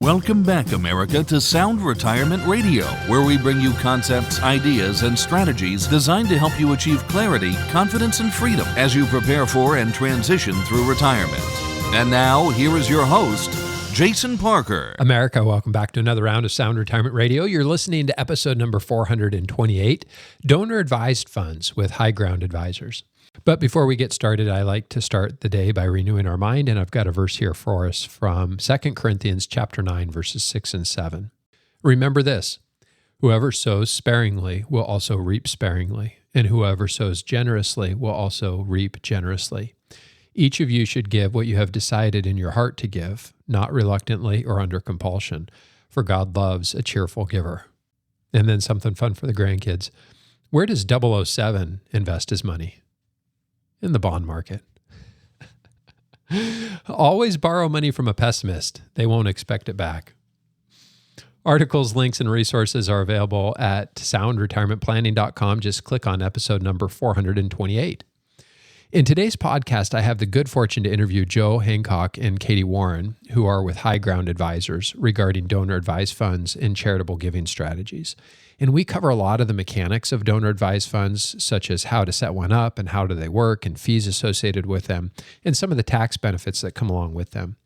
Welcome back, America, to Sound Retirement Radio, where we bring you concepts, ideas, and strategies designed to help you achieve clarity, confidence, and freedom as you prepare for and transition through retirement. And now, here is your host, Jason Parker. America, welcome back to another round of Sound Retirement Radio. You're listening to episode number 428, Donor Advised Funds with HighGround Advisors. But before we get started, I like to start the day by renewing our mind, and I've got a verse here for us from 2 Corinthians chapter 9, verses 6 and 7. Remember this, whoever sows sparingly will also reap sparingly, and whoever sows generously will also reap generously. Each of you should give what you have decided in your heart to give, not reluctantly or under compulsion, for God loves a cheerful giver. And then something fun for the grandkids. Where does 007 invest his money? In the bond market. Always borrow money from a pessimist. They won't expect it back. Articles, links, and resources are available at soundretirementplanning.com. Just click on episode number 428. In today's podcast, I have the good fortune to interview Joe Hancock and Katie Warren, who are with HighGround Advisors, regarding donor advised funds and charitable giving strategies. And we cover a lot of the mechanics of donor advised funds, such as how to set one up and how do they work and fees associated with them, and some of the tax benefits that come along with them.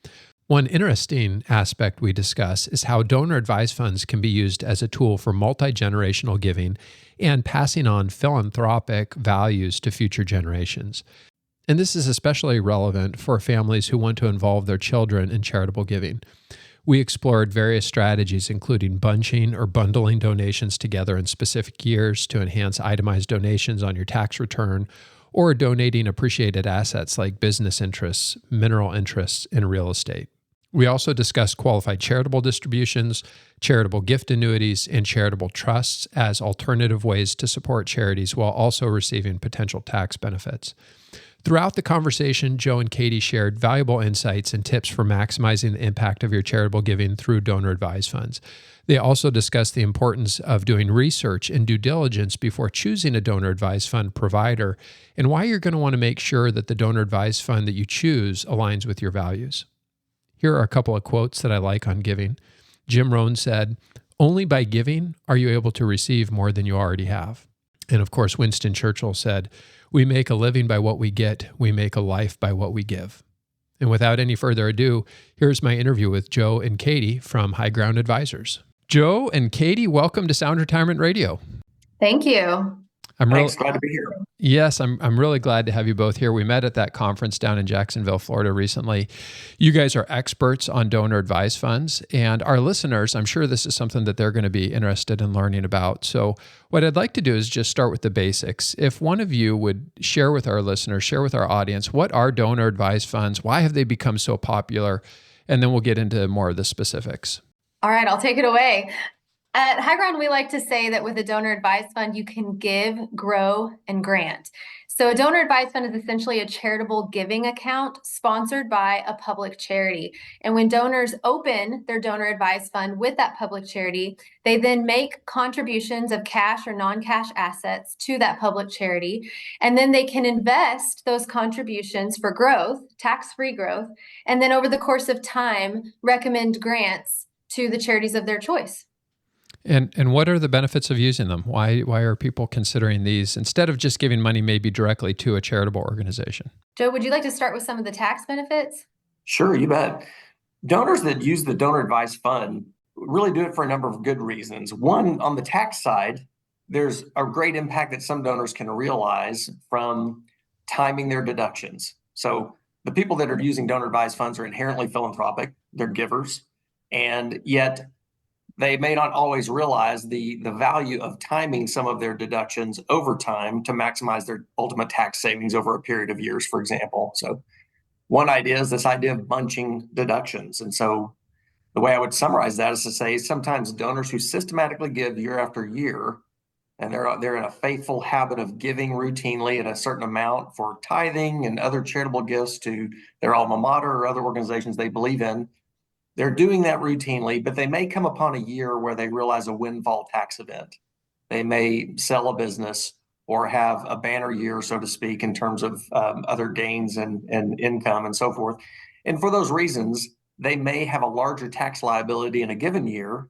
One interesting aspect we discuss is how donor advised funds can be used as a tool for multi-generational giving and passing on philanthropic values to future generations. And this is especially relevant for families who want to involve their children in charitable giving. We explored various strategies, including bunching or bundling donations together in specific years to enhance itemized donations on your tax return, or donating appreciated assets like business interests, mineral interests, and real estate. We also discussed qualified charitable distributions, charitable gift annuities, and charitable trusts as alternative ways to support charities while also receiving potential tax benefits. Throughout the conversation, Joe and Katie shared valuable insights and tips for maximizing the impact of your charitable giving through donor advised funds. They also discussed the importance of doing research and due diligence before choosing a donor advised fund provider, and why you're going to want to make sure that the donor advised fund that you choose aligns with your values. Here are a couple of quotes that I like on giving. Jim Rohn said, "Only by giving are you able to receive more than you already have." And of course, Winston Churchill said, "We make a living by what we get. We make a life by what we give." And without any further ado, here's my interview with Joe and Katie from HighGround Advisors. Joe and Katie, welcome to Sound Retirement Radio. Thank you. Thanks, glad to be here. Yes, I'm really glad to have you both here. We met at that conference down in Jacksonville, Florida recently. You guys are experts on donor advised funds, and our listeners, I'm sure this is something that they're going to be interested in learning about. So what I'd like to do is just start with the basics. If one of you would share with our listeners, share with our audience, what are donor advised funds? Why have they become so popular? And then we'll get into more of the specifics. All right, I'll take it away. At HighGround, we like to say that with a donor advised fund, you can give, grow, and grant. So a donor advised fund is essentially a charitable giving account sponsored by a public charity. And when donors open their donor advised fund with that public charity, they then make contributions of cash or non-cash assets to that public charity. And then they can invest those contributions for growth, tax-free growth, and then over the course of time, recommend grants to the charities of their choice. And what are the benefits of using them? Why are people considering these instead of just giving money maybe directly to a charitable organization? Joe, would you like to start with some of the tax benefits? Sure, you bet. Donors that use the donor advised fund really do it for a number of good reasons. One, on the tax side, there's a great impact that some donors can realize from timing their deductions. So the people that are using donor advised funds are inherently philanthropic, they're givers, and yet they may not always realize the value of timing some of their deductions over time to maximize their ultimate tax savings over a period of years, for example. So one idea is this idea of bunching deductions. And so the way I would summarize that is to say sometimes donors who systematically give year after year, and they're in a faithful habit of giving routinely at a certain amount for tithing and other charitable gifts to their alma mater or other organizations they believe in, they're doing that routinely, but they may come upon a year where they realize a windfall tax event. They may sell a business or have a banner year, so to speak, in terms of other gains and income and so forth. And for those reasons, they may have a larger tax liability in a given year.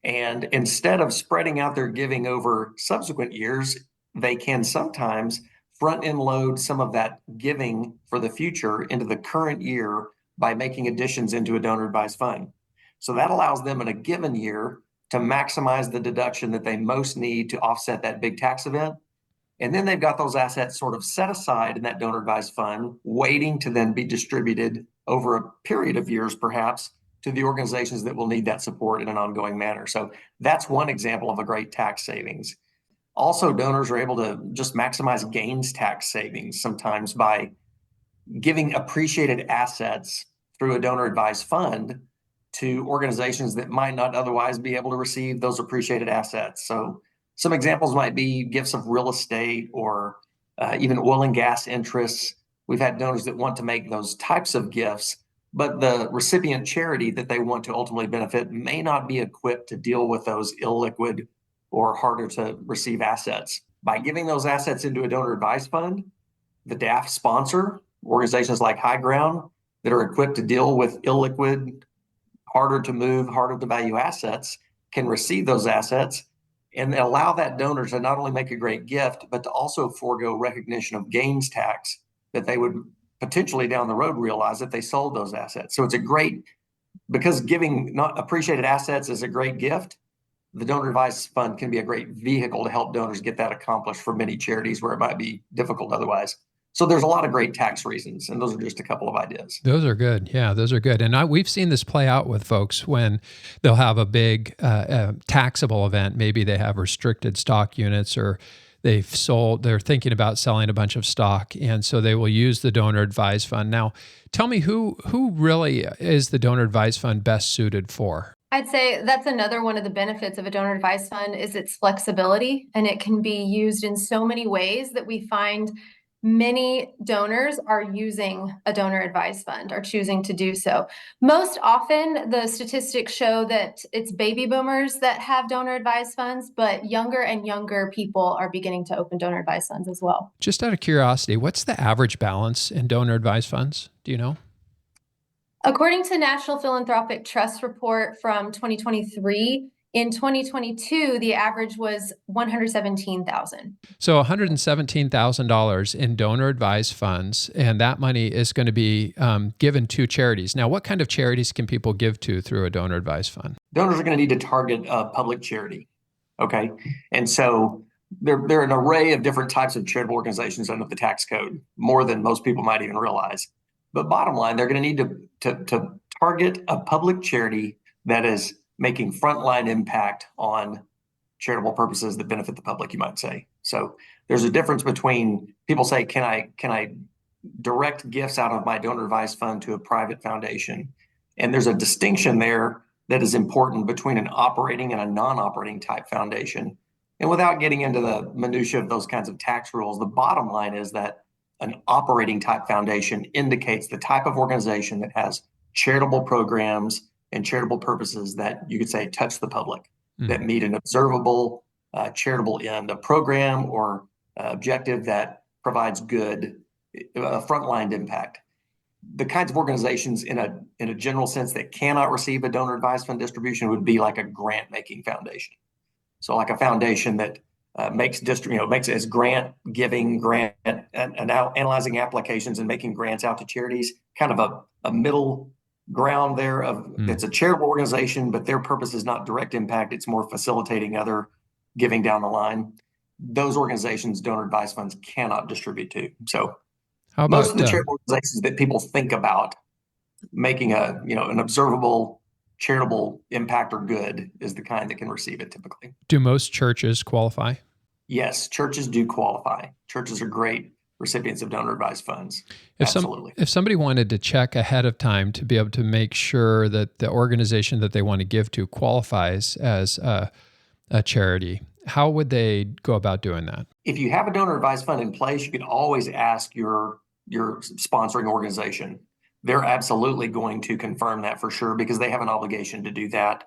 And instead of spreading out their giving over subsequent years, they can sometimes front end load some of that giving for the future into the current year by making additions into a donor advised fund. So that allows them in a given year to maximize the deduction that they most need to offset that big tax event. And then they've got those assets sort of set aside in that donor advised fund, waiting to then be distributed over a period of years, perhaps, to the organizations that will need that support in an ongoing manner. So that's one example of a great tax savings. Also, donors are able to just maximize gains tax savings sometimes by giving appreciated assets through a donor advised fund to organizations that might not otherwise be able to receive those appreciated assets. So some examples might be gifts of real estate or even oil and gas interests. We've had donors that want to make those types of gifts, but the recipient charity that they want to ultimately benefit may not be equipped to deal with those illiquid or harder to receive assets. By giving those assets into a donor advised fund, the DAF sponsor, organizations like HighGround that are equipped to deal with illiquid, harder to move, harder to value assets, can receive those assets and allow that donor to not only make a great gift, but to also forego recognition of gains tax that they would potentially down the road realize that they sold those assets. So it's a great, because giving not appreciated assets is a great gift, the donor advised fund can be a great vehicle to help donors get that accomplished for many charities where it might be difficult otherwise. So there's a lot of great tax reasons, and those are just a couple of ideas. Those are good. Yeah, those are good. And we've seen this play out with folks when they'll have a big taxable event. Maybe they have restricted stock units, or they're thinking about selling a bunch of stock, and so they will use the donor advised fund. Now, tell me who really is the donor advised fund best suited for? I'd say that's another one of the benefits of a donor advised fund is its flexibility, and it can be used in so many ways that we find many donors are using a donor advised fund or choosing to do so. Most often, the statistics show that it's baby boomers that have donor advised funds, but younger and younger people are beginning to open donor advised funds as well. Just out of curiosity, what's the average balance in donor advised funds? Do you know? According to National Philanthropic Trust report from 2023, in 2022, the average was $117,000. So $117,000 in donor advised funds, and that money is going to be given to charities. Now, what kind of charities can people give to through a donor advised fund? Donors are going to need to target a public charity. Okay. And so there are an array of different types of charitable organizations under the tax code, more than most people might even realize. But bottom line, they're going to need to target a public charity that is making frontline impact on charitable purposes that benefit the public, you might say. So there's a difference between people say, can I direct gifts out of my donor advised fund to a private foundation? And there's a distinction there that is important between an operating and a non-operating type foundation. And without getting into the minutia of those kinds of tax rules, the bottom line is that an operating type foundation indicates the type of organization that has charitable programs and charitable purposes that you could say touch the public, that meet an observable charitable end, a program or objective that provides good frontline impact. The kinds of organizations in a general sense that cannot receive a donor advised fund distribution would be like a grant making foundation. So like a foundation that makes as grant giving, and analyzing applications and making grants out to charities, kind of a middle ground there of it's a charitable organization, but their purpose is not direct impact. It's more facilitating other giving down the line. Those organizations, donor advised funds cannot distribute to. So how about most of the charitable organizations that people think about making an observable charitable impact or good is the kind that can receive it typically. Do most churches qualify? Yes, churches do qualify. Churches are great recipients of donor advised funds. Absolutely. If somebody wanted to check ahead of time to be able to make sure that the organization that they want to give to qualifies as a charity, how would they go about doing that? If you have a donor advised fund in place, you can always ask your sponsoring organization. They're absolutely going to confirm that for sure because they have an obligation to do that.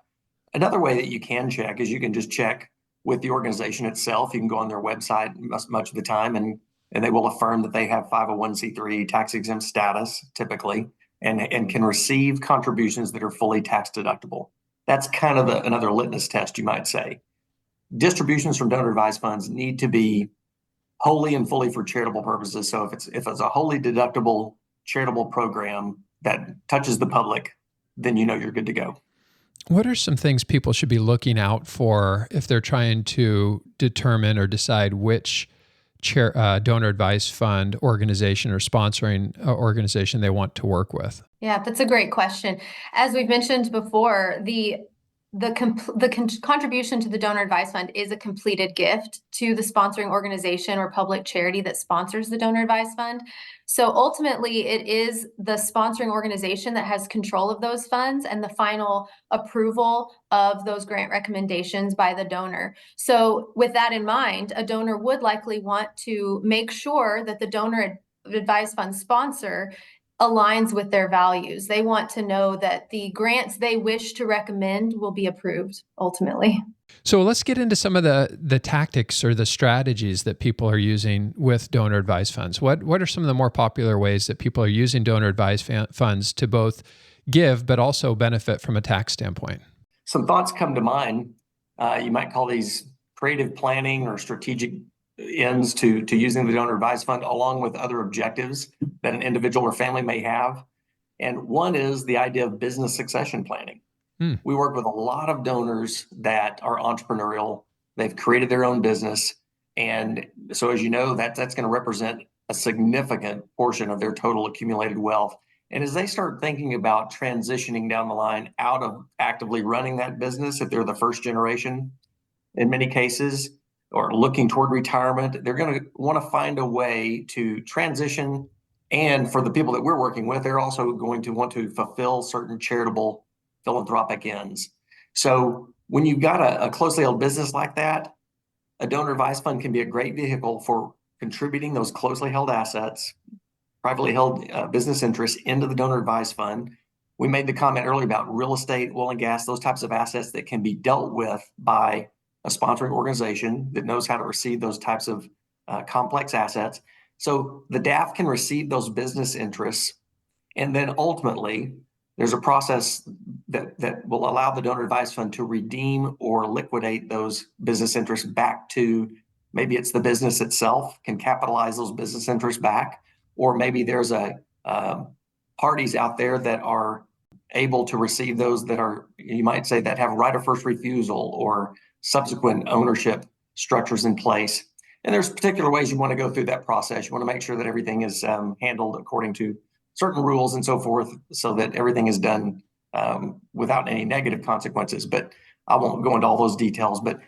Another way that you can check is you can just check with the organization itself. You can go on their website much of the time and they will affirm that they have 501c3 tax exempt status typically. and can receive contributions that are fully tax deductible. That's kind of another litmus test, you might say. Distributions from donor advised funds need to be wholly and fully for charitable purposes. So if it's a wholly deductible charitable program that touches the public, then you know you're good to go. What are some things people should be looking out for if they're trying to determine or decide which donor advised fund organization or sponsoring organization they want to work with? Yeah, that's a great question. As we've mentioned before, the contribution to the donor advised fund is a completed gift to the sponsoring organization or public charity that sponsors the donor advised fund. So ultimately, it is the sponsoring organization that has control of those funds and the final approval of those grant recommendations by the donor. So with that in mind, a donor would likely want to make sure that the donor advised fund sponsor aligns with their values. They want to know that the grants they wish to recommend will be approved ultimately. So let's get into some of the tactics or the strategies that people are using with donor advised funds. What are some of the more popular ways that people are using donor advised funds to both give but also benefit from a tax standpoint? Some thoughts come to mind. You might call these creative planning or strategic ends to using the donor advised fund, along with other objectives that an individual or family may have. And one is the idea of business succession planning. We work with a lot of donors that are entrepreneurial. They've created their own business. And so, as you know, that's going to represent a significant portion of their total accumulated wealth. And as they start thinking about transitioning down the line out of actively running that business, if they're the first generation, in many cases, or looking toward retirement, they're going to want to find a way to transition. And for the people that we're working with, they're also going to want to fulfill certain charitable philanthropic ends. So when you've got a closely held business like that, a donor advised fund can be a great vehicle for contributing those closely held assets, privately held business interests into the donor advised fund. We made the comment earlier about real estate, oil and gas, those types of assets that can be dealt with by a sponsoring organization that knows how to receive those types of complex assets. So the DAF can receive those business interests, and then ultimately there's a process that will allow the donor advised fund to redeem or liquidate those business interests back to, maybe it's the business itself can capitalize those business interests back, or maybe there's parties out there that are able to receive those that are, you might say, that have right of first refusal or subsequent ownership structures in place. And there's particular ways you want to go through that process. You want to make sure that everything is handled according to certain rules and so forth, so that everything is done without any negative consequences. But I won't go into all those details. But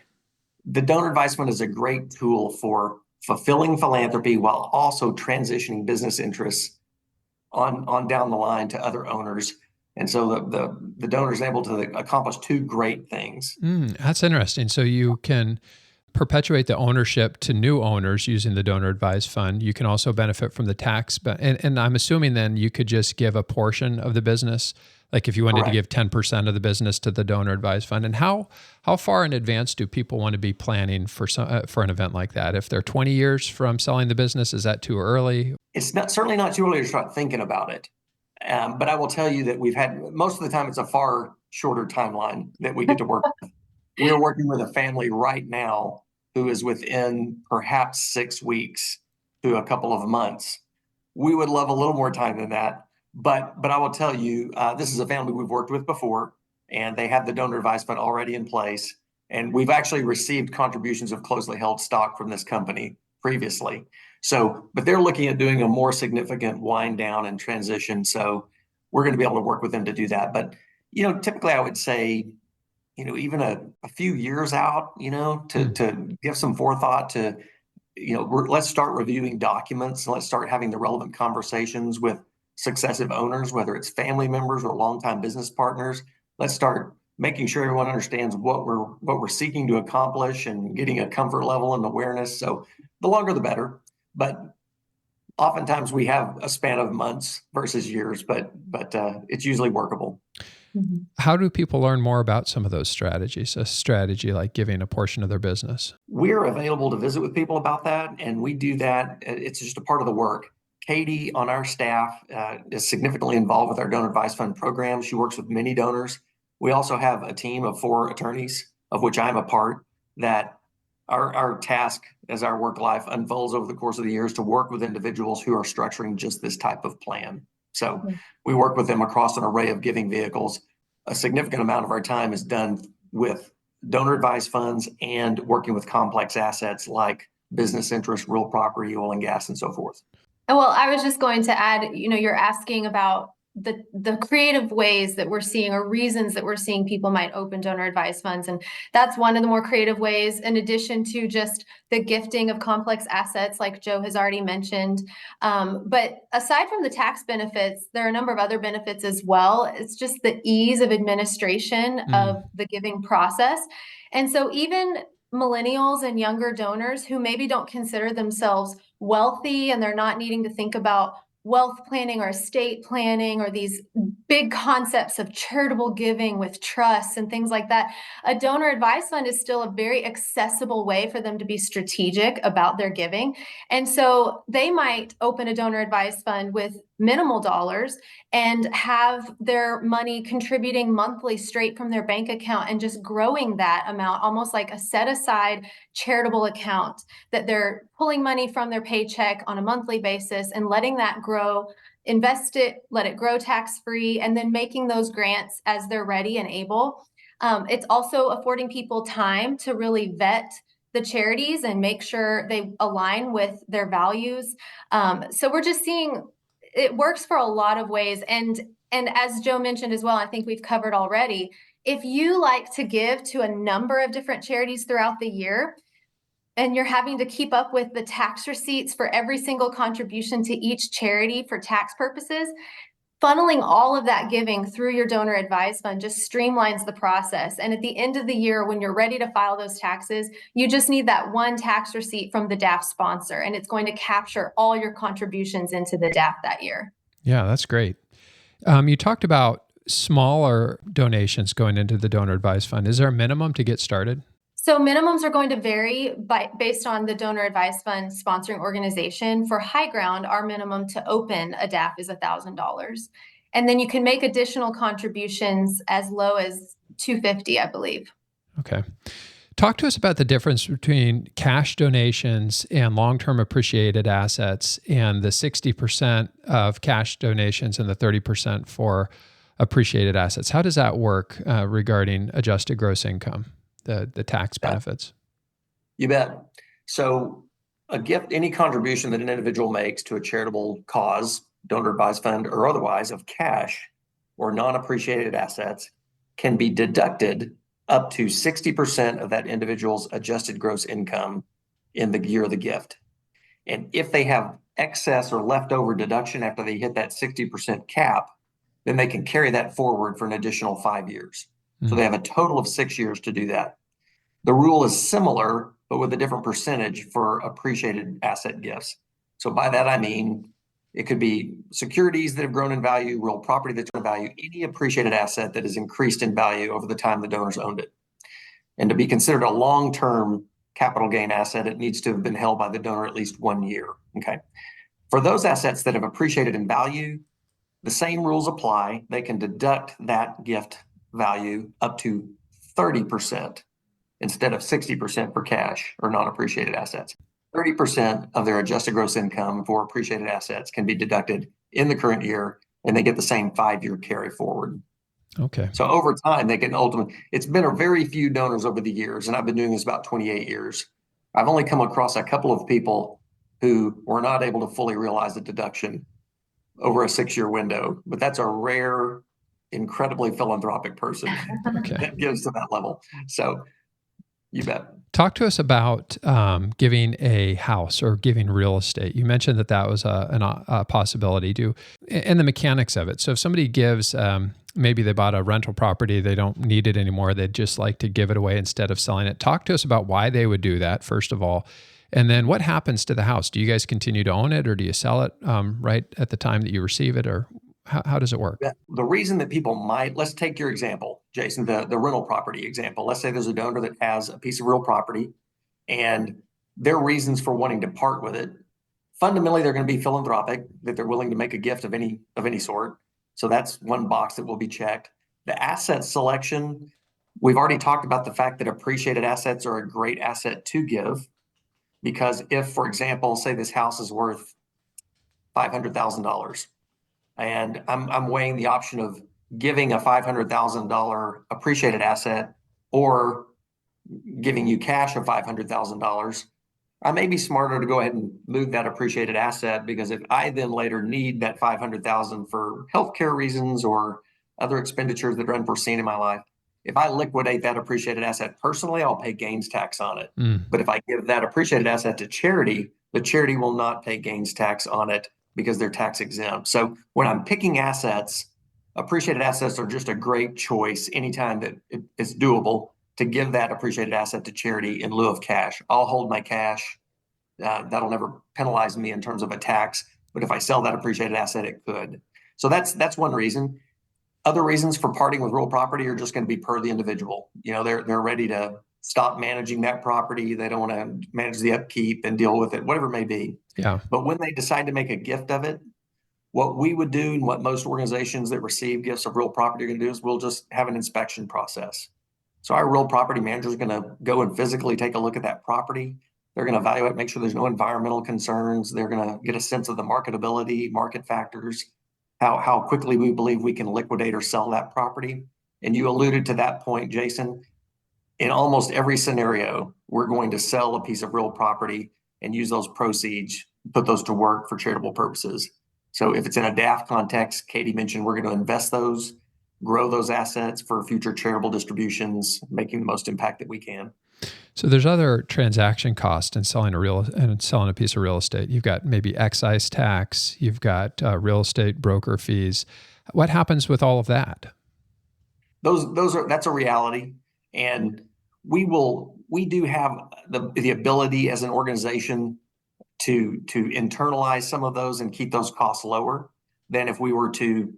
the donor advised fund is a great tool for fulfilling philanthropy while also transitioning business interests on down the line to other owners. And so the donor is able to accomplish two great things. That's interesting. So you can perpetuate the ownership to new owners using the donor advised fund. You can also benefit from the tax. And I'm assuming then you could just give a portion of the business, like if you wanted to give 10% of the business to the donor advised fund. And how far in advance do people want to be planning for an event like that? If they're 20 years from selling the business, is that too early? It's certainly not too early to start thinking about it. But I will tell you that we've had, most of the time, it's a far shorter timeline that we get to work with. We are working with a family right now who is within perhaps 6 weeks to a couple of months. We would love a little more time than that. But I will tell you, this is a family we've worked with before, and they have the donor advised fund already in place. And we've actually received contributions of closely held stock from this company previously. So, but they're looking at doing a more significant wind down and transition. So we're going to be able to work with them to do that. But, typically I would say, even a few years out, to give some forethought to, let's start reviewing documents. Let's start having the relevant conversations with successive owners, whether it's family members or longtime business partners. Let's start making sure everyone understands what we're seeking to accomplish and getting a comfort level and awareness. So the longer the better. But oftentimes we have a span of months versus years, but it's usually workable. How do people learn more about some of those strategies, a strategy like giving a portion of their business? We're available to visit with people about that, and we do that. It's just a part of the work. Katie on our staff is significantly involved with our donor advice fund program. She works with many donors. We also have a team of 4 attorneys, of which I'm a part, that our task as our work life unfolds over the course of the years to work with individuals who are structuring just this type of plan. So we work with them across an array of giving vehicles. A significant amount of our time is done with donor advised funds and working with complex assets like business interest, real property, oil and gas, and so forth. Well, I was just going to add, you're asking about the creative ways that we're seeing, or reasons that we're seeing people might open donor advised funds. And that's one of the more creative ways, in addition to just the gifting of complex assets like Joe has already mentioned. But aside from the tax benefits, there are a number of other benefits as well. It's just the ease of administration of the giving process. And so even millennials and younger donors who maybe don't consider themselves wealthy, and they're not needing to think about wealth planning or estate planning or these big concepts of charitable giving with trusts and things like that, a donor advised fund is still a very accessible way for them to be strategic about their giving. And so they might open a donor advised fund with minimal dollars and have their money contributing monthly straight from their bank account, and just growing that amount, almost like a set aside charitable account that they're pulling money from their paycheck on a monthly basis and letting that grow, invest it, let it grow tax-free, and then making those grants as they're ready and able. It's also affording people time to really vet the charities and make sure they align with their values. So we're just seeing it works for a lot of ways. And as Joe mentioned as well, I think we've covered already, if you like to give to a number of different charities throughout the year, and you're having to keep up with the tax receipts for every single contribution to each charity for tax purposes, funneling all of that giving through your donor advised fund just streamlines the process. And at the end of the year, when you're ready to file those taxes, you just need that one tax receipt from the DAF sponsor, and it's going to capture all your contributions into the DAF that year. Yeah, that's great. You talked about smaller donations going into the donor advised fund. Is there a minimum to get started? So minimums are going to vary based on the donor advised fund sponsoring organization. For HighGround, our minimum to open a DAF is $1,000. And then you can make additional contributions as low as $250, I believe. Okay. Talk to us about the difference between cash donations and long-term appreciated assets, and the 60% of cash donations and the 30% for appreciated assets. How does that work regarding adjusted gross income? The tax benefits? You bet. So a gift, any contribution that an individual makes to a charitable cause, donor advised fund, or otherwise, of cash or non-appreciated assets can be deducted up to 60% of that individual's adjusted gross income in the year of the gift. And if they have excess or leftover deduction after they hit that 60% cap, then they can carry that forward for an additional 5 years. So they have a total of 6 years to do that. The rule is similar, but with a different percentage for appreciated asset gifts. So by that, I mean, it could be securities that have grown in value, real property that's grown in value, any appreciated asset that has increased in value over the time the donors owned it. And to be considered a long-term capital gain asset, it needs to have been held by the donor at least 1 year. Okay. For those assets that have appreciated in value, the same rules apply. They can deduct that gift value up to 30% instead of 60% for cash or non-appreciated assets. 30% of their adjusted gross income for appreciated assets can be deducted in the current year, and they get the same 5-year carry forward. Okay. So over time, they can ultimately, it's been a very few donors over the years, and I've been doing this about 28 years. I've only come across a couple of people who were not able to fully realize the deduction over a 6-year window, but that's a rare, incredibly philanthropic person that gives to that level. So you bet. Talk to us about giving a house or giving real estate. You mentioned that was a possibility and the mechanics of it. So if somebody gives, maybe they bought a rental property, they don't need it anymore, they'd just like to give it away instead of selling it. Talk to us about why they would do that, first of all. And then what happens to the house? Do you guys continue to own it, or do you sell it right at the time that you receive it, or how does it work? The reason that people might, let's take your example, Jason, the rental property example. Let's say there's a donor that has a piece of real property, and their reasons for wanting to part with it fundamentally they're going to be philanthropic, that they're willing to make a gift of any sort. So that's one box that will be checked. The asset selection, we've already talked about the fact that appreciated assets are a great asset to give, because if, for example, say this house is worth $500,000, and I'm weighing the option of giving a $500,000 appreciated asset or giving you cash of $500,000, I may be smarter to go ahead and move that appreciated asset, because if I then later need that $500,000 for healthcare reasons or other expenditures that are unforeseen in my life, if I liquidate that appreciated asset personally, I'll pay gains tax on it. But if I give that appreciated asset to charity, the charity will not pay gains tax on it because they're tax exempt. So when I'm picking assets, appreciated assets are just a great choice anytime that it's doable to give that appreciated asset to charity in lieu of cash. I'll hold my cash. That'll never penalize me in terms of a tax, but if I sell that appreciated asset, it could. So that's one reason. Other reasons for parting with real property are just going to be per the individual. They're ready to stop managing that property. They don't want to manage the upkeep and deal with it, whatever it may be. Yeah. But when they decide to make a gift of it, what we would do and what most organizations that receive gifts of real property are going to do is we'll just have an inspection process. So our real property manager is going to go and physically take a look at that property. They're going to evaluate, make sure there's no environmental concerns. They're going to get a sense of the marketability, market factors, how quickly we believe we can liquidate or sell that property. And you alluded to that point, Jason. In almost every scenario, we're going to sell a piece of real property and use those proceeds, put those to work for charitable purposes. So if it's in a DAF context, Katie mentioned we're going to invest those, grow those assets for future charitable distributions, making the most impact that we can. So there's other transaction costs in selling a piece of real estate. You've got maybe excise tax, you've got real estate broker fees. What happens with all of that? That's a reality, and we do have the ability as an organization to internalize some of those and keep those costs lower than if we were to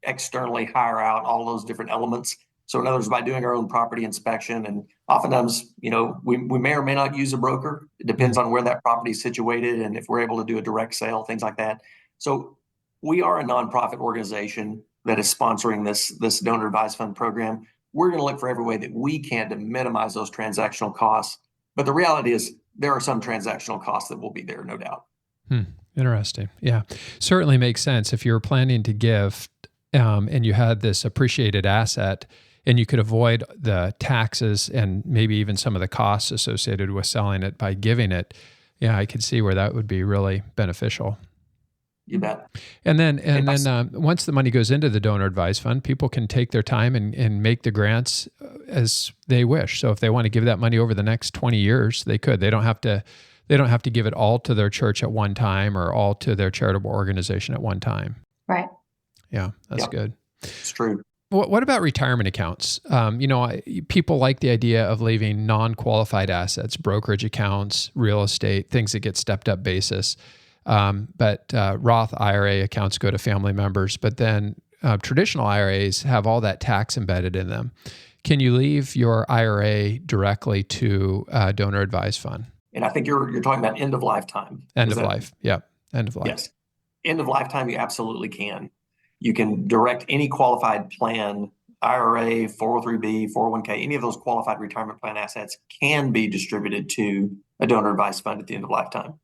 externally hire out all those different elements. So in other words, by doing our own property inspection, and oftentimes, we may or may not use a broker. It depends on where that property is situated and if we're able to do a direct sale, things like that. So we are a nonprofit organization that is sponsoring this donor advised fund program. We're going to look for every way that we can to minimize those transactional costs. But the reality is there are some transactional costs that will be there, no doubt. Interesting. Yeah, certainly makes sense. If you're planning to give and you had this appreciated asset, and you could avoid the taxes and maybe even some of the costs associated with selling it by giving it. Yeah, I could see where that would be really beneficial. You bet. And then once the money goes into the donor advised fund, people can take their time and make the grants as they wish. So if they want to give that money over the next 20 years, they could. They don't have to give it all to their church at one time or all to their charitable organization at one time. Right. Yeah, that's good. It's true. What about retirement accounts? People like the idea of leaving non-qualified assets, brokerage accounts, real estate, things that get stepped up basis. But Roth IRA accounts go to family members, but then traditional IRAs have all that tax embedded in them. Can you leave your IRA directly to a donor advised fund? And I think you're talking about end of lifetime. End of life. Yep. End of life. Yes. End of lifetime, you absolutely can. You can direct any qualified plan, IRA, 403B, 401k, any of those qualified retirement plan assets can be distributed to a donor advised fund at the end of lifetime.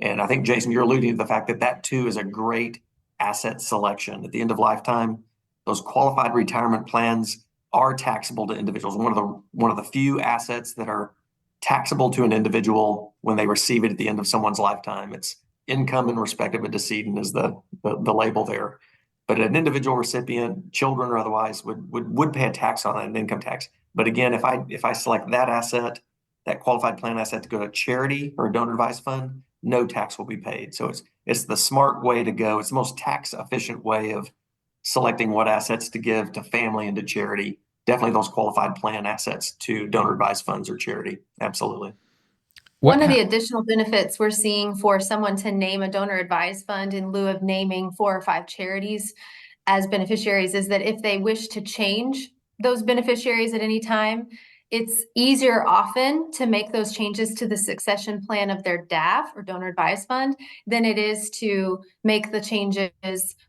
And I think, Jason, you're alluding to the fact that too is a great asset selection. At the end of lifetime, those qualified retirement plans are taxable to individuals. One of the few assets that are taxable to an individual when they receive it at the end of someone's lifetime. It's income in respect of a decedent is the label there. But an individual recipient, children or otherwise, would pay a tax on that, an income tax. But again, if I select that asset, that qualified plan asset to go to charity or a donor advised fund, no tax will be paid. So it's the smart way to go. It's the most tax efficient way of selecting what assets to give to family and to charity. Definitely those qualified plan assets to donor advised funds or charity. Absolutely. One of the additional benefits we're seeing for someone to name a donor advised fund in lieu of naming 4 or 5 charities as beneficiaries is that if they wish to change those beneficiaries at any time, it's easier often to make those changes to the succession plan of their DAF or donor advised fund than it is to make the changes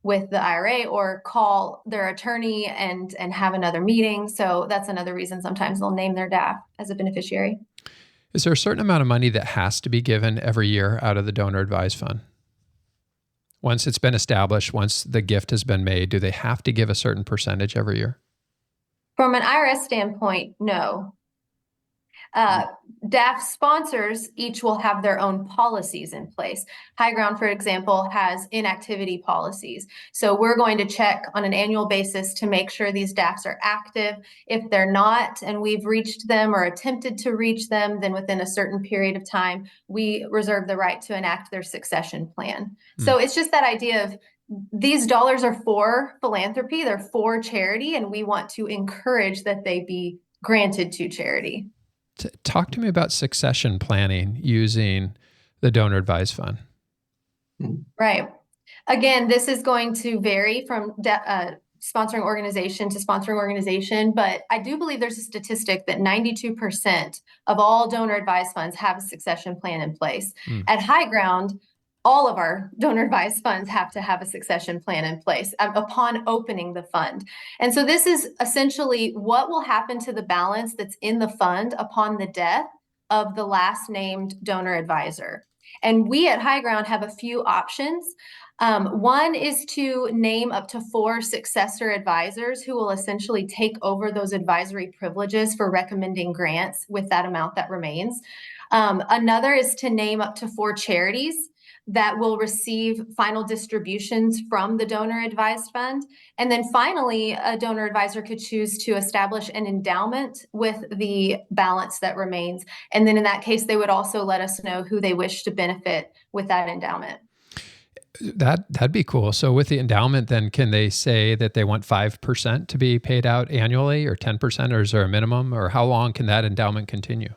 with the IRA or call their attorney and have another meeting. So that's another reason sometimes they'll name their DAF as a beneficiary. Is there a certain amount of money that has to be given every year out of the donor advised fund? Once it's been established, once the gift has been made, do they have to give a certain percentage every year? From an IRS standpoint, no. DAF sponsors each will have their own policies in place. HighGround, for example, has inactivity policies. So we're going to check on an annual basis to make sure these DAFs are active. If they're not, and we've reached them or attempted to reach them, then within a certain period of time, we reserve the right to enact their succession plan. So it's just that idea of these dollars are for philanthropy, they're for charity, and we want to encourage that they be granted to charity. Talk to me about succession planning using the donor advised fund. Right. Again, this is going to vary from sponsoring organization to sponsoring organization, but I do believe there's a statistic that 92% of all donor advised funds have a succession plan in place. At HighGround, all of our donor advised funds have to have a succession plan in place upon opening the fund. And so this is essentially what will happen to the balance that's in the fund upon the death of the last named donor advisor. And we at HighGround have a few options. One is to name up to 4 successor advisors who will essentially take over those advisory privileges for recommending grants with that amount that remains. Another is to name up to 4 charities that will receive final distributions from the donor advised fund. And then finally, a donor advisor could choose to establish an endowment with the balance that remains. And then in that case, they would also let us know who they wish to benefit with that endowment. That'd be cool. So with the endowment, then can they say that they want 5% to be paid out annually or 10%, or is there a minimum, or how long can that endowment continue?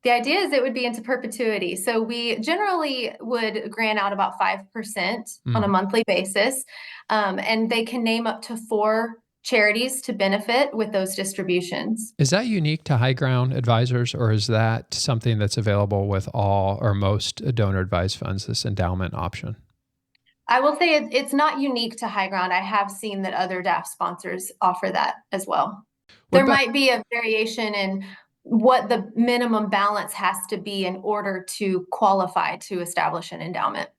The idea is it would be into perpetuity. So we generally would grant out about 5% on a monthly basis. And they can name up to 4 charities to benefit with those distributions. Is that unique to HighGround Advisors, or is that something that's available with all or most donor advised funds, this endowment option? I will say it's not unique to HighGround. I have seen that other DAF sponsors offer that as well. There might be a variation in what the minimum balance has to be in order to qualify to establish an endowment.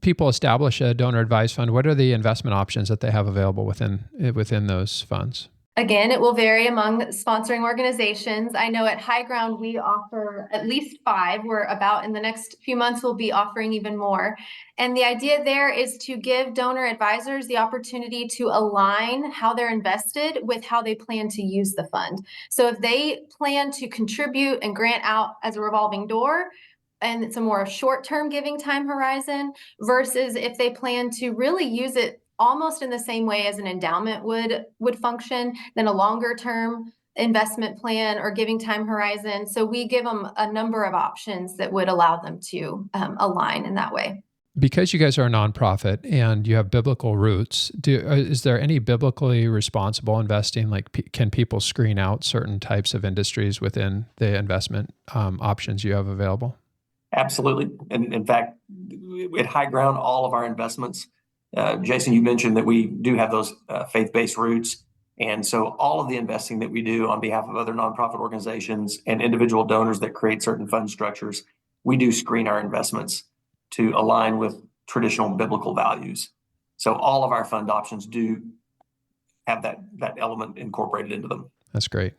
People establish a donor advised fund. What are the investment options that they have available within those funds? Again, it will vary among sponsoring organizations. I know at HighGround, we offer at least 5. We're about in the next few months, we'll be offering even more. And the idea there is to give donor advisors the opportunity to align how they're invested with how they plan to use the fund. So if they plan to contribute and grant out as a revolving door, and it's a more short-term giving time horizon, versus if they plan to really use it almost in the same way as an endowment would function, then a longer term investment plan or giving time horizon. So we give them a number of options that would allow them to align in that way. Because you guys are a nonprofit and you have biblical roots, is there any biblically responsible investing? Like, can people screen out certain types of industries within the investment options you have available? Absolutely. And in fact, at HighGround, all of our investments, Jason, you mentioned that we do have those faith-based roots. And so all of the investing that we do on behalf of other nonprofit organizations and individual donors that create certain fund structures, we do screen our investments to align with traditional biblical values. So all of our fund options do have that element incorporated into them. That's great.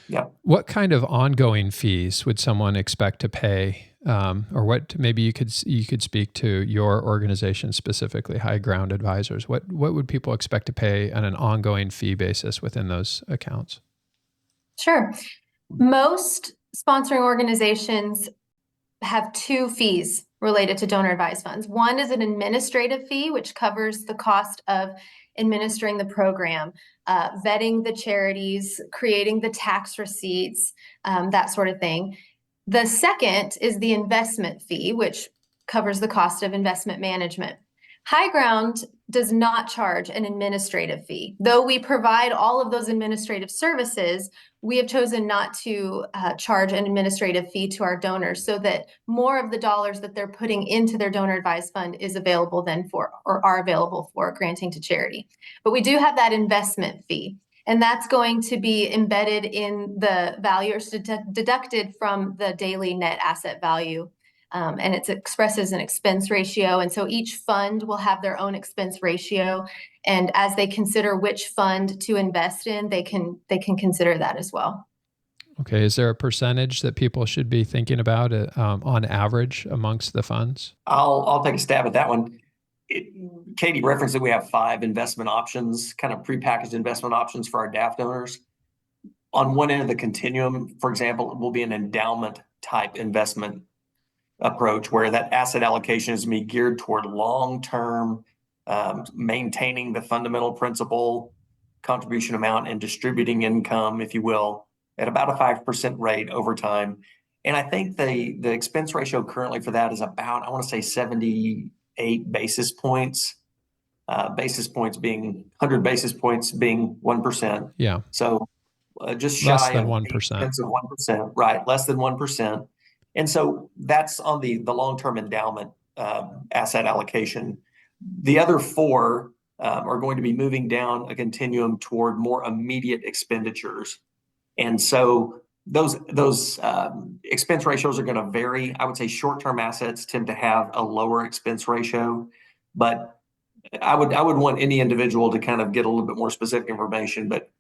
Yeah. What kind of ongoing fees would someone expect to pay? Or what, maybe you could speak to your organization specifically, HighGround Advisors. What would people expect to pay on an ongoing fee basis within those accounts? Sure. Most sponsoring organizations have 2 fees related to donor advised funds. One is an administrative fee, which covers the cost of administering the program, vetting the charities, creating the tax receipts, that sort of thing. The second is the investment fee, which covers the cost of investment management. HighGround does not charge an administrative fee. Though we provide all of those administrative services, we have chosen not to charge an administrative fee to our donors so that more of the dollars that they're putting into their donor advised fund is available then for, or are available for, granting to charity. But we do have that investment fee, and that's going to be embedded in the value or deducted from the daily net asset value. And it expresses an expense ratio. And so each fund will have their own expense ratio. And as they consider which fund to invest in, they can consider that as well. Okay. Is there a percentage that people should be thinking about on average amongst the funds? I'll take a stab at that one. Katie referenced that we have 5 investment options, kind of prepackaged investment options for our DAF donors. On one end of the continuum, for example, it will be an endowment type investment approach where that asset allocation is going to be geared toward long-term, maintaining the fundamental principal contribution amount and distributing income, if you will, at about a 5% rate over time. And I think the expense ratio currently for that is about, I want to say 78 basis points, being 100 basis points being 1%. Yeah. So just less shy than of 1%. Of 1%, right? Less than 1%. And so that's on the long-term endowment asset allocation. The other 4 are going to be moving down a continuum toward more immediate expenditures. And so those expense ratios are going to vary. I would say short-term assets tend to have a lower expense ratio, but I would want any individual to kind of get a little bit more specific information, but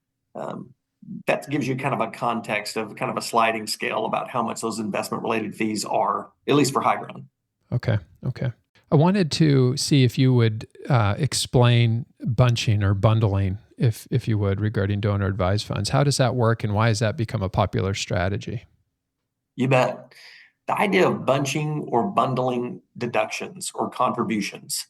that gives you kind of a context of kind of a sliding scale about how much those investment related fees are, at least for HighGround. Okay. I wanted to see if you would explain bunching or bundling, if you would, regarding donor advised funds. How does that work, and why has that become a popular strategy? You bet. The idea of bunching or bundling deductions or contributions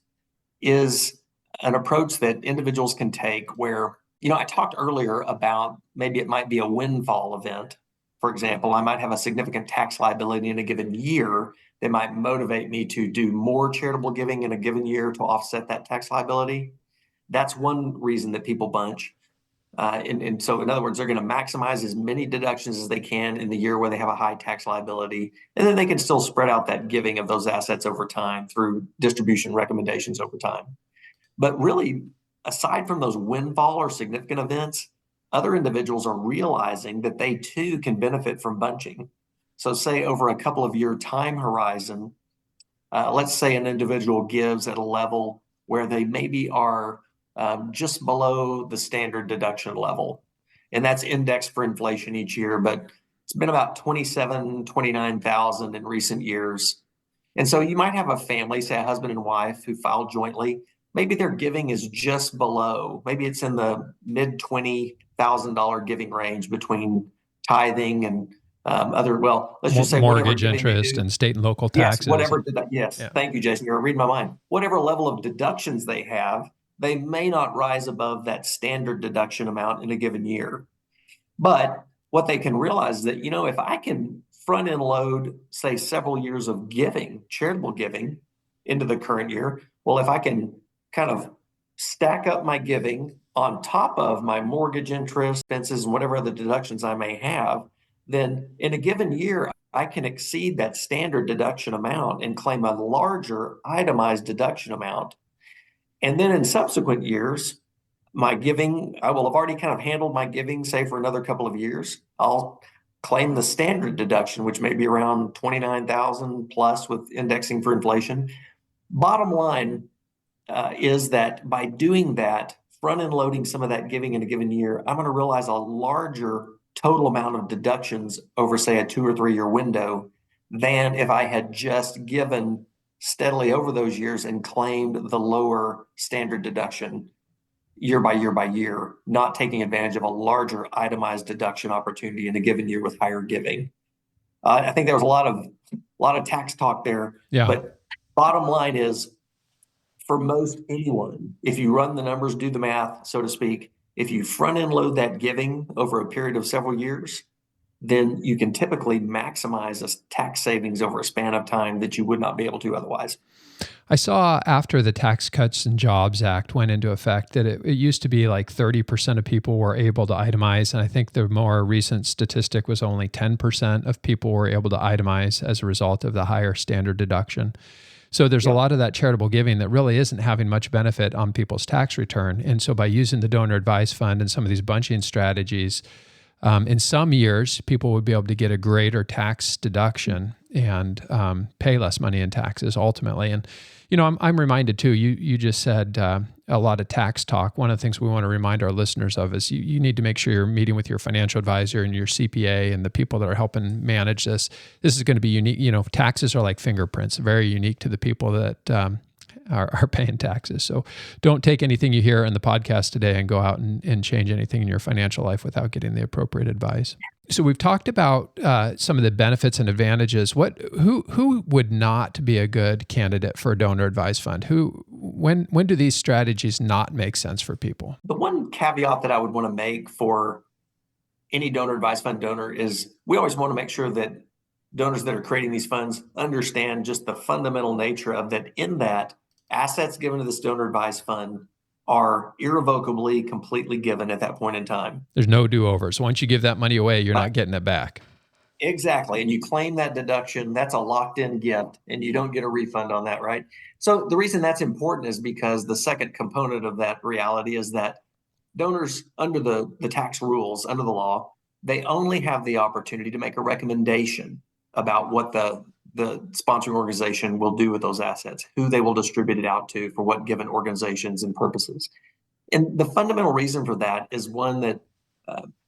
is an approach that individuals can take where, I talked earlier about maybe it might be a windfall event. For example, I might have a significant tax liability in a given year that might motivate me to do more charitable giving in a given year to offset that tax liability. That's one reason that people bunch. And so in other words, they're going to maximize as many deductions as they can in the year where they have a high tax liability. And then they can still spread out that giving of those assets over time through distribution recommendations over time. But really, aside from those windfall or significant events, other individuals are realizing that they too can benefit from bunching. So say over a couple of year time horizon, let's say an individual gives at a level where they maybe are just below the standard deduction level. And that's indexed for inflation each year, but it's been about 29,000 in recent years. And so you might have a family, say a husband and wife who filed jointly. Maybe their giving is just below, maybe it's in the mid $20,000 giving range between tithing and let's just say mortgage interest and state and local taxes. Yes, Thank you, Jason. You're reading my mind. Whatever level of deductions they have, they may not rise above that standard deduction amount in a given year. But what they can realize is that, if I can front end load, say, several years of giving, charitable giving into the current year, well, if I can kind of stack up my giving on top of my mortgage interest, expenses, and whatever other deductions I may have, then in a given year, I can exceed that standard deduction amount and claim a larger itemized deduction amount. And then in subsequent years, my giving, I will have already kind of handled my giving, say, for another couple of years. I'll claim the standard deduction, which may be around 29,000 plus with indexing for inflation. Bottom line is that by doing that, front end loading some of that giving in a given year, I'm going to realize a larger total amount of deductions over, say, a 2 or 3 year window than if I had just given steadily over those years and claimed the lower standard deduction year by year, not taking advantage of a larger itemized deduction opportunity in a given year with higher giving. I think there was a lot of tax talk there, but bottom line is, for most anyone, if you run the numbers, do the math, so to speak, if you front end load that giving over a period of several years, then you can typically maximize a tax savings over a span of time that you would not be able to otherwise. I saw after the Tax Cuts and Jobs Act went into effect that it used to be like 30% of people were able to itemize. And I think the more recent statistic was only 10% of people were able to itemize as a result of the higher standard deduction. So there's a lot of that charitable giving that really isn't having much benefit on people's tax return. And so by using the donor advised fund and some of these bunching strategies, in some years, people would be able to get a greater tax deduction and pay less money in taxes ultimately. And I'm reminded too. You just said a lot of tax talk. One of the things we want to remind our listeners of is you need to make sure you're meeting with your financial advisor and your CPA and the people that are helping manage this. This is going to be unique. Taxes are like fingerprints, very unique to the people that are paying taxes. So don't take anything you hear in the podcast today and go out and change anything in your financial life without getting the appropriate advice. So we've talked about some of the benefits and advantages. Who would not be a good candidate for a donor advised fund? When do these strategies not make sense for people? The one caveat that I would want to make for any donor advised fund donor is we always want to make sure that donors that are creating these funds understand just the fundamental nature of that, in that assets given to this donor advised fund are irrevocably, completely given at that point in time. There's no do-overs. Once you give that money away, you're not getting it back. Exactly. And you claim that deduction, that's a locked-in gift, and you don't get a refund on that, right? So the reason that's important is because the second component of that reality is that donors under the tax rules, under the law, they only have the opportunity to make a recommendation about what the sponsoring organization will do with those assets, who they will distribute it out to, for what given organizations and purposes. And the fundamental reason for that is one that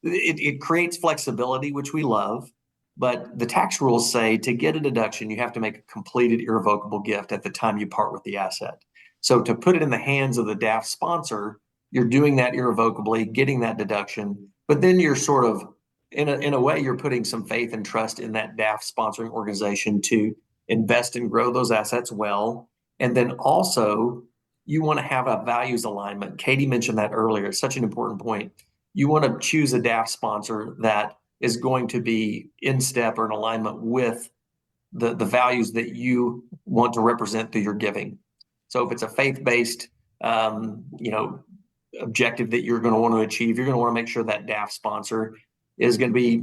it creates flexibility, which we love, but the tax rules say to get a deduction, you have to make a completed irrevocable gift at the time you part with the asset. So to put it in the hands of the DAF sponsor, you're doing that irrevocably, getting that deduction, but then you're sort of, in a way, you're putting some faith and trust in that DAF sponsoring organization to invest and grow those assets well. And then also, you want to have a values alignment. Katie mentioned that earlier. It's such an important point. You want to choose a DAF sponsor that is going to be in step or in alignment with the values that you want to represent through your giving. So if it's a faith-based objective that you're going to want to achieve, you're going to want to make sure that DAF sponsor is going to be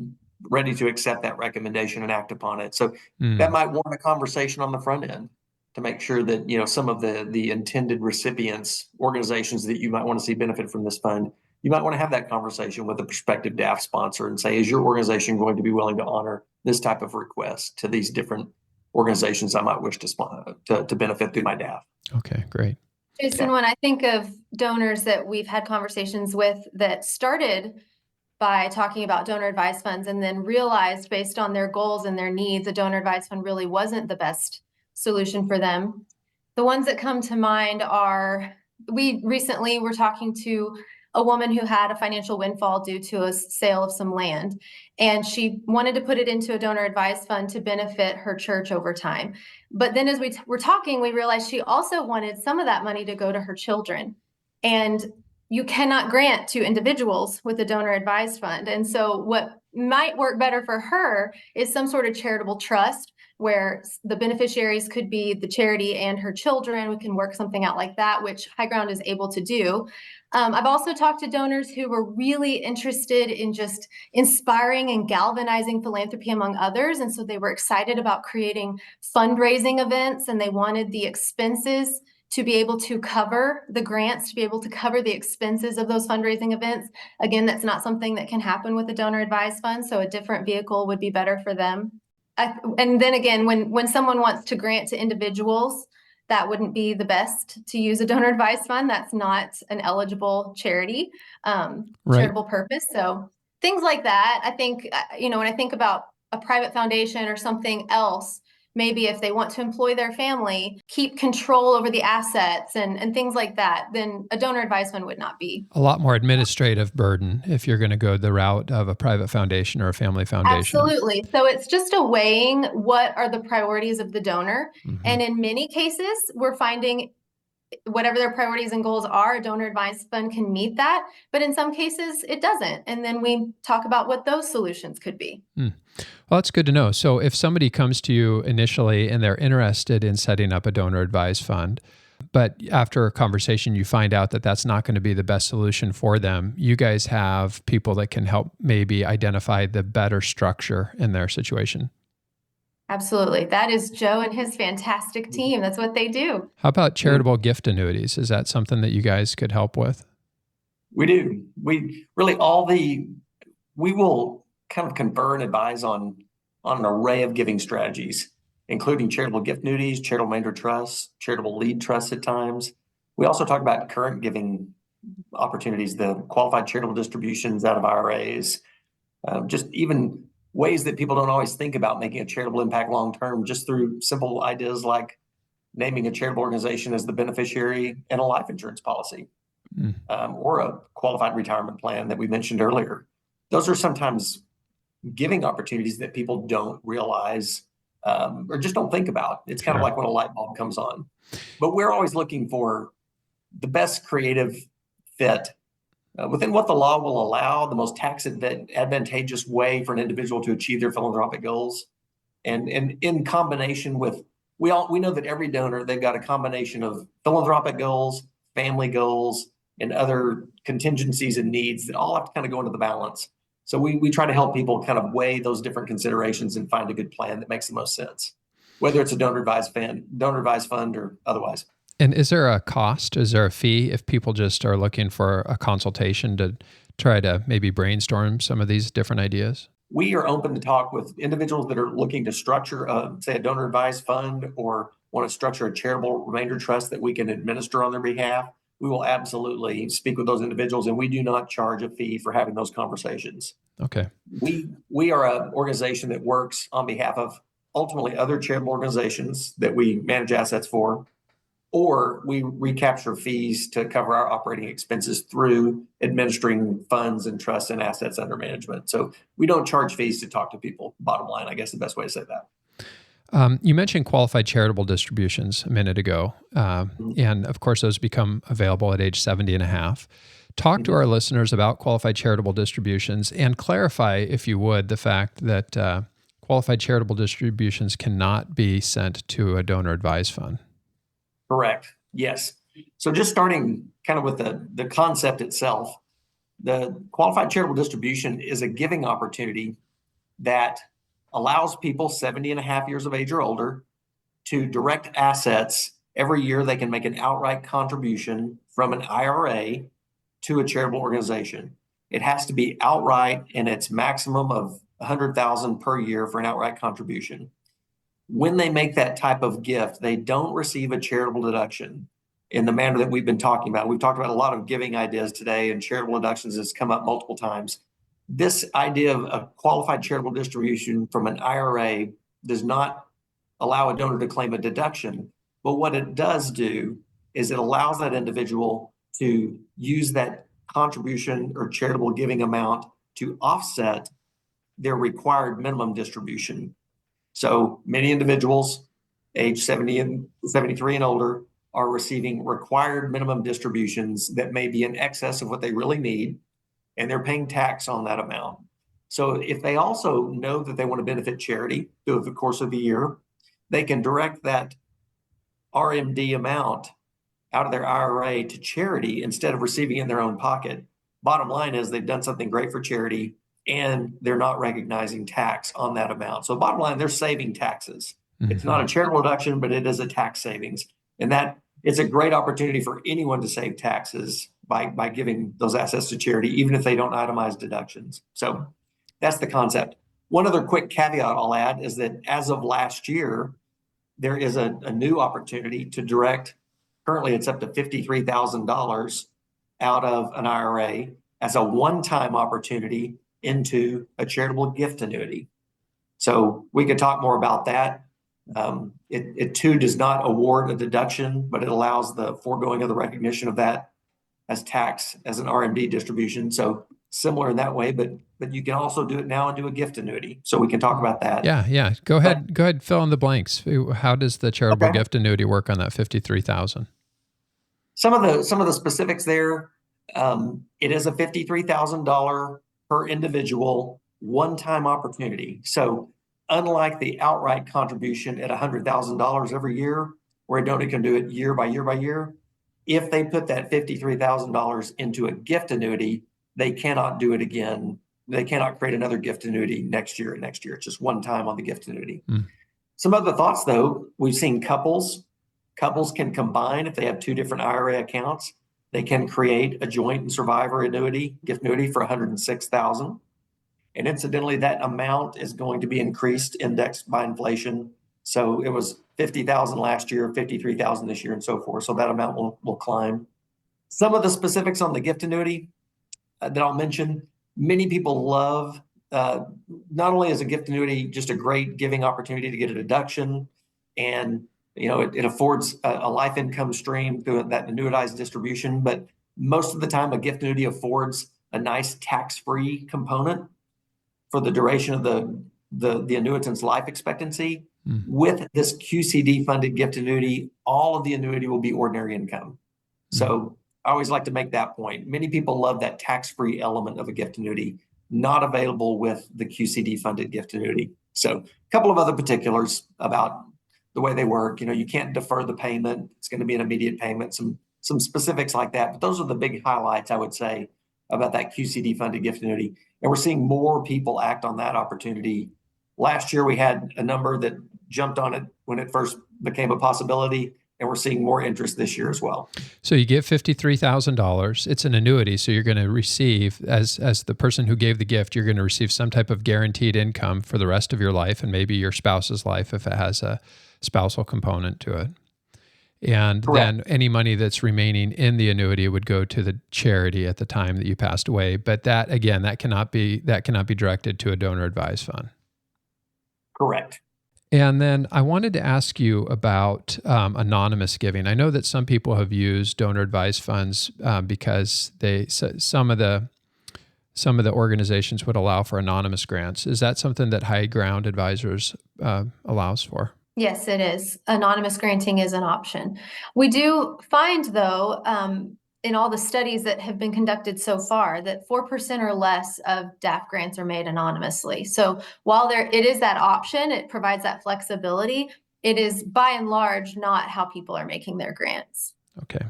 ready to accept that recommendation and act upon it. So that might warrant a conversation on the front end to make sure that, some of the intended recipients, organizations that you might want to see benefit from this fund, you might want to have that conversation with a prospective DAF sponsor and say, is your organization going to be willing to honor this type of request to these different organizations I might wish to benefit through my DAF? Okay, great. Jason, when I think of donors that we've had conversations with that started by talking about donor advised funds and then realized based on their goals and their needs, a donor advised fund really wasn't the best solution for them. The ones that come to mind are, we recently were talking to a woman who had a financial windfall due to a sale of some land, and she wanted to put it into a donor advised fund to benefit her church over time. But then as we were talking, we realized she also wanted some of that money to go to her children. And you cannot grant to individuals with a donor advised fund. And so what might work better for her is some sort of charitable trust where the beneficiaries could be the charity and her children. We can work something out like that, which HighGround is able to do. I've also talked to donors who were really interested in just inspiring and galvanizing philanthropy among others. And so they were excited about creating fundraising events, and they wanted the expenses to be able to cover the grants, to be able to cover the expenses of those fundraising events. Again, that's not something that can happen with a donor advised fund, so a different vehicle would be better for them. And then again, when someone wants to grant to individuals, that wouldn't be the best to use a donor advised fund. That's not an eligible charity, charitable purpose. So things like that, I think, when I think about a private foundation or something else, maybe if they want to employ their family, keep control over the assets and things like that, then a donor advised fund would not be. A lot more administrative burden if you're going to go the route of a private foundation or a family foundation. Absolutely. So it's just a weighing what are the priorities of the donor. Mm-hmm. And in many cases, we're finding whatever their priorities and goals are, a donor advised fund can meet that. But in some cases, it doesn't. And then we talk about what those solutions could be. Well, that's good to know. So if somebody comes to you initially and they're interested in setting up a donor advised fund, but after a conversation, you find out that that's not going to be the best solution for them, you guys have people that can help maybe identify the better structure in their situation. Absolutely. That is Joe and his fantastic team. That's what they do. How about charitable gift annuities? Is that something that you guys could help with? We do. We really we will kind of confer and advise on an array of giving strategies, including charitable gift annuities, charitable remainder trusts, charitable lead trusts at times. We also talk about current giving opportunities, the qualified charitable distributions out of IRAs, just even ways that people don't always think about making a charitable impact long-term, just through simple ideas like naming a charitable organization as the beneficiary in a life insurance policy, or a qualified retirement plan that we mentioned earlier. Those are sometimes giving opportunities that people don't realize or just don't think about. It's kind of like when a light bulb comes on. But we're always looking for the best creative fit within what the law will allow, the most tax advantageous way for an individual to achieve their philanthropic goals. And in combination with, we know that every donor, they've got a combination of philanthropic goals, family goals, and other contingencies and needs that all have to kind of go into the balance. So we try to help people kind of weigh those different considerations and find a good plan that makes the most sense, whether it's a donor advised fund or otherwise. And is there a cost? Is there a fee if people just are looking for a consultation to try to maybe brainstorm some of these different ideas? We are open to talk with individuals that are looking to structure, say, a donor advised fund, or want to structure a charitable remainder trust that we can administer on their behalf. We will absolutely speak with those individuals, and we do not charge a fee for having those conversations. Okay. We are an organization that works on behalf of ultimately other charitable organizations that we manage assets for, or we recapture fees to cover our operating expenses through administering funds and trusts and assets under management. So we don't charge fees to talk to people. Bottom line, I guess the best way to say that. You mentioned qualified charitable distributions a minute ago. And of course, those become available at age 70 and a half. Talk to our listeners about qualified charitable distributions and clarify, if you would, the fact that qualified charitable distributions cannot be sent to a donor advised fund. Correct. Yes. So just starting kind of with the concept itself, the qualified charitable distribution is a giving opportunity that allows people 70 and a half years of age or older to direct assets. Every year they can make an outright contribution from an IRA to a charitable organization. It has to be outright, and it's maximum of $100,000 per year for an outright contribution. When they make that type of gift, they don't receive a charitable deduction in the manner that we've been talking about. We've talked about a lot of giving ideas today, and charitable deductions has come up multiple times. This idea of a qualified charitable distribution from an IRA does not allow a donor to claim a deduction, but what it does do is it allows that individual to use that contribution or charitable giving amount to offset their required minimum distribution. So many individuals age 70 and 73 and older are receiving required minimum distributions that may be in excess of what they really need, and they're paying tax on that amount. So if they also know that they want to benefit charity through the course of the year, they can direct that RMD amount out of their IRA to charity instead of receiving it in their own pocket. Bottom line is they've done something great for charity, and they're not recognizing tax on that amount. So bottom line, they're saving taxes. It's not a charitable deduction, but it is a tax savings. And that it's a great opportunity for anyone to save taxes by giving those assets to charity, even if they don't itemize deductions. So that's the concept. One other quick caveat I'll add is that as of last year, there is a new opportunity to direct, currently it's up to $53,000 out of an IRA as a one-time opportunity into a charitable gift annuity. So we could talk more about that. It too does not award a deduction, but it allows the foregoing of the recognition of that as tax as an RMD distribution. So similar in that way, but you can also do it now and do a gift annuity. So we can talk about that. Yeah. Go ahead, fill in the blanks. How does the charitable gift annuity work on that $53,000? Some of the specifics there. It is a $53,000 per individual one-time opportunity. So unlike the outright contribution at $100,000 every year, where a donor can do it year by year by year, if they put that $53,000 into a gift annuity, they cannot do it again. They cannot create another gift annuity next year and next year. It's just one time on the gift annuity. Some other thoughts, though, we've seen couples can combine if they have two different IRA accounts. They can create a joint and survivor annuity, gift annuity for $106,000. And incidentally, that amount is going to be increased, indexed by inflation. So it was $50,000 last year, $53,000 this year, and so forth. So that amount will climb. Some of the specifics on the gift annuity that I'll mention, many people love, not only is a gift annuity just a great giving opportunity to get a deduction, and it affords a life income stream through that annuitized distribution, but most of the time a gift annuity affords a nice tax-free component for the duration of the annuitant's life expectancy. With this QCD funded gift annuity, all of the annuity will be ordinary income. So I always like to make that point. Many people love that tax-free element of a gift annuity, not available with the QCD funded gift annuity. So a couple of other particulars about the way they work. You can't defer the payment. It's going to be an immediate payment, some specifics like that. But those are the big highlights, I would say, about that QCD funded gift annuity. And we're seeing more people act on that opportunity. Last year, we had a number that jumped on it when it first became a possibility, and we're seeing more interest this year as well. So you give $53,000. It's an annuity, so you're going to receive, as the person who gave the gift, you're going to receive some type of guaranteed income for the rest of your life, and maybe your spouse's life if it has a spousal component to it. And Correct. Then any money that's remaining in the annuity would go to the charity at the time that you passed away. But that cannot be directed to a donor advised fund. Correct. And then I wanted to ask you about anonymous giving. I know that some people have used donor advised funds because some of the organizations would allow for anonymous grants. Is that something that HighGround Advisors allows for? Yes, it is. Anonymous granting is an option. We do find, though, in all the studies that have been conducted so far, that 4% or less of DAF grants are made anonymously. So while it is that option, it provides that flexibility, it is by and large not how people are making their grants. Okay.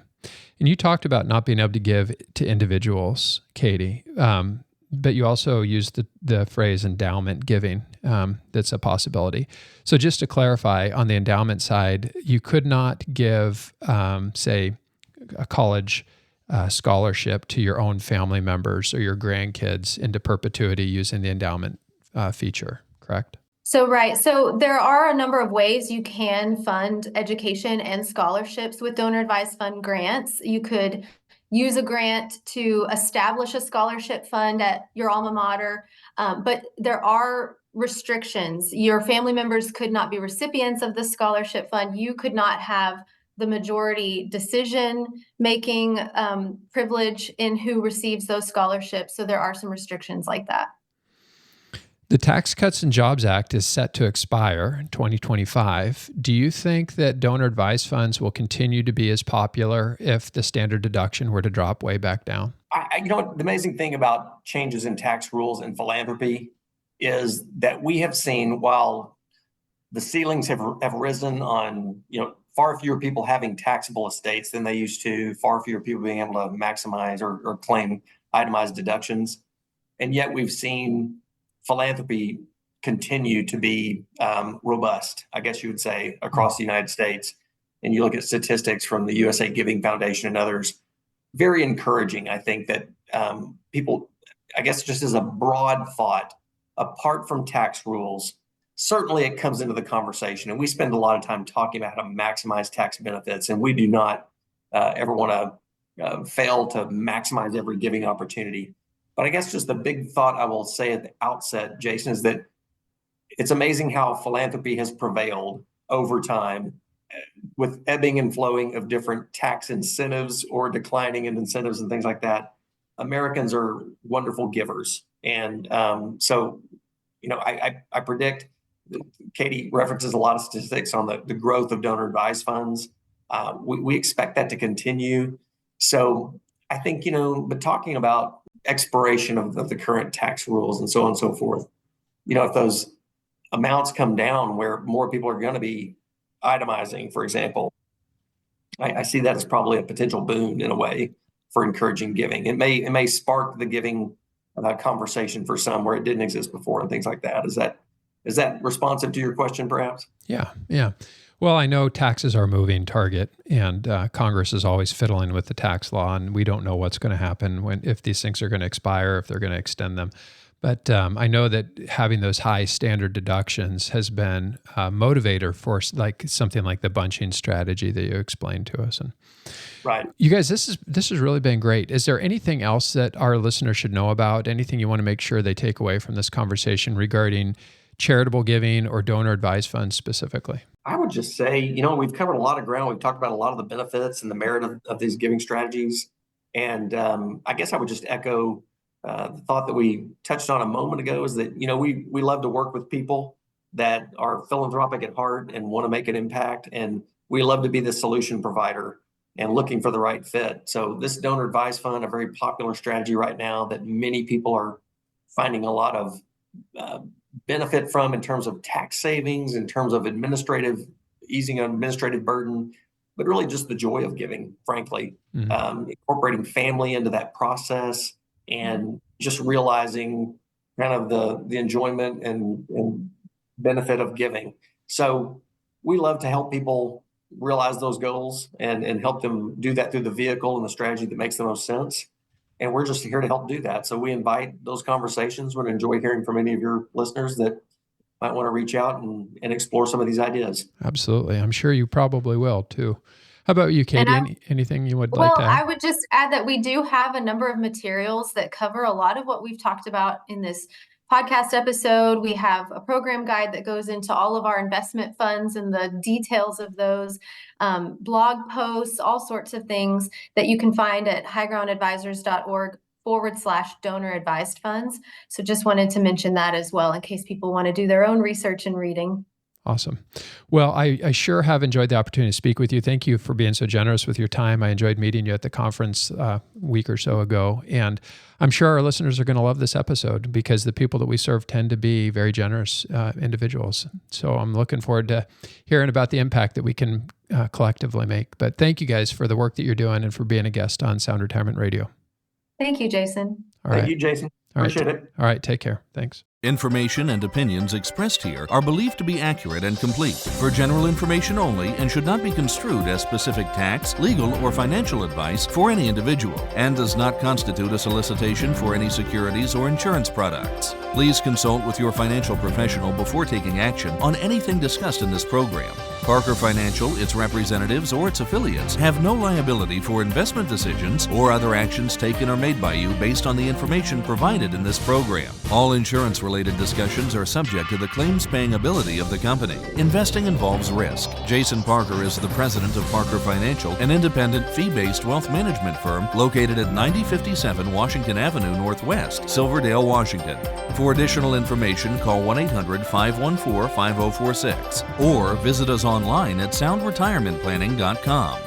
And you talked about not being able to give to individuals, Katie, but you also used the phrase endowment giving. That's a possibility. So just to clarify, on the endowment side, you could not give, say, a college scholarship to your own family members or your grandkids into perpetuity using the endowment feature, correct? So, right. So there are a number of ways you can fund education and scholarships with donor advised fund grants. You could use a grant to establish a scholarship fund at your alma mater, but there are restrictions. Your family members could not be recipients of the scholarship fund. You could not have the majority decision-making privilege in who receives those scholarships. So there are some restrictions like that. The Tax Cuts and Jobs Act is set to expire in 2025. Do you think that donor advised funds will continue to be as popular if the standard deduction were to drop way back down? The amazing thing about changes in tax rules and philanthropy is that we have seen, while the ceilings have risen on, far fewer people having taxable estates than they used to, far fewer people being able to maximize or claim itemized deductions. And yet we've seen philanthropy continue to be robust, I guess you would say, across the United States. And you look at statistics from the USA Giving Foundation and others, very encouraging. I think that people, I guess just as a broad thought, apart from tax rules, certainly it comes into the conversation. And we spend a lot of time talking about how to maximize tax benefits. And we do not ever want to fail to maximize every giving opportunity. But I guess just the big thought I will say at the outset, Jason, is that it's amazing how philanthropy has prevailed over time with ebbing and flowing of different tax incentives or declining in incentives and things like that. Americans are wonderful givers. And so, I predict, Katie references a lot of statistics on the growth of donor advised funds. We expect that to continue. So I think, but talking about expiration of the current tax rules and so on and so forth, if those amounts come down where more people are going to be itemizing, for example, I see that as probably a potential boon in a way for encouraging giving. It may spark the giving conversation for some where it didn't exist before and things like that. Is that responsive to your question, perhaps? Yeah. Well, I know taxes are a moving target, and Congress is always fiddling with the tax law, and we don't know what's going to happen if these things are going to expire, if they're going to extend them. But I know that having those high standard deductions has been a motivator for something like the bunching strategy that you explained to us. And right, you guys, this has really been great. Is there anything else that our listeners should know about? Anything you want to make sure they take away from this conversation regarding charitable giving or donor advised funds specifically? I would just say, we've covered a lot of ground. We've talked about a lot of the benefits and the merit of these giving strategies. And I guess I would just echo the thought that we touched on a moment ago is that, we love to work with people that are philanthropic at heart and want to make an impact. And we love to be the solution provider and looking for the right fit. So this donor advised fund, a very popular strategy right now that many people are finding a lot of benefit from in terms of tax savings, in terms of easing an administrative burden, but really just the joy of giving, frankly, incorporating family into that process and just realizing kind of the enjoyment and benefit of giving. So we love to help people realize those goals and help them do that through the vehicle and the strategy that makes the most sense. And we're just here to help do that. So we invite those conversations. We'd enjoy hearing from any of your listeners that might want to reach out and explore some of these ideas. Absolutely. I'm sure you probably will too. How about you, Katie? Anything you would like to add? Well, I would just add that we do have a number of materials that cover a lot of what we've talked about in this podcast episode. We have a program guide that goes into all of our investment funds and the details of those, blog posts, all sorts of things that you can find at highgroundadvisors.org/donor advised funds. So just wanted to mention that as well in case people want to do their own research and reading. Awesome. Well, I sure have enjoyed the opportunity to speak with you. Thank you for being so generous with your time. I enjoyed meeting you at the conference a week or so ago. And I'm sure our listeners are going to love this episode because the people that we serve tend to be very generous individuals. So I'm looking forward to hearing about the impact that we can collectively make. But thank you guys for the work that you're doing and for being a guest on Sound Retirement Radio. Thank you, Jason. Thank you, Jason. Appreciate it. All right. Take care. Thanks. Information and opinions expressed here are believed to be accurate and complete, for general information only, and should not be construed as specific tax, legal, or financial advice for any individual, and does not constitute a solicitation for any securities or insurance products. Please consult with your financial professional before taking action on anything discussed in this program. Parker Financial, its representatives, or its affiliates have no liability for investment decisions or other actions taken or made by you based on the information provided in this program. All insurance-related discussions are subject to the claims-paying ability of the company. Investing involves risk. Jason Parker is the president of Parker Financial, an independent fee-based wealth management firm located at 9057 Washington Avenue Northwest, Silverdale, Washington. For additional information, call 1-800-514-5046 or visit us online at soundretirementplanning.com.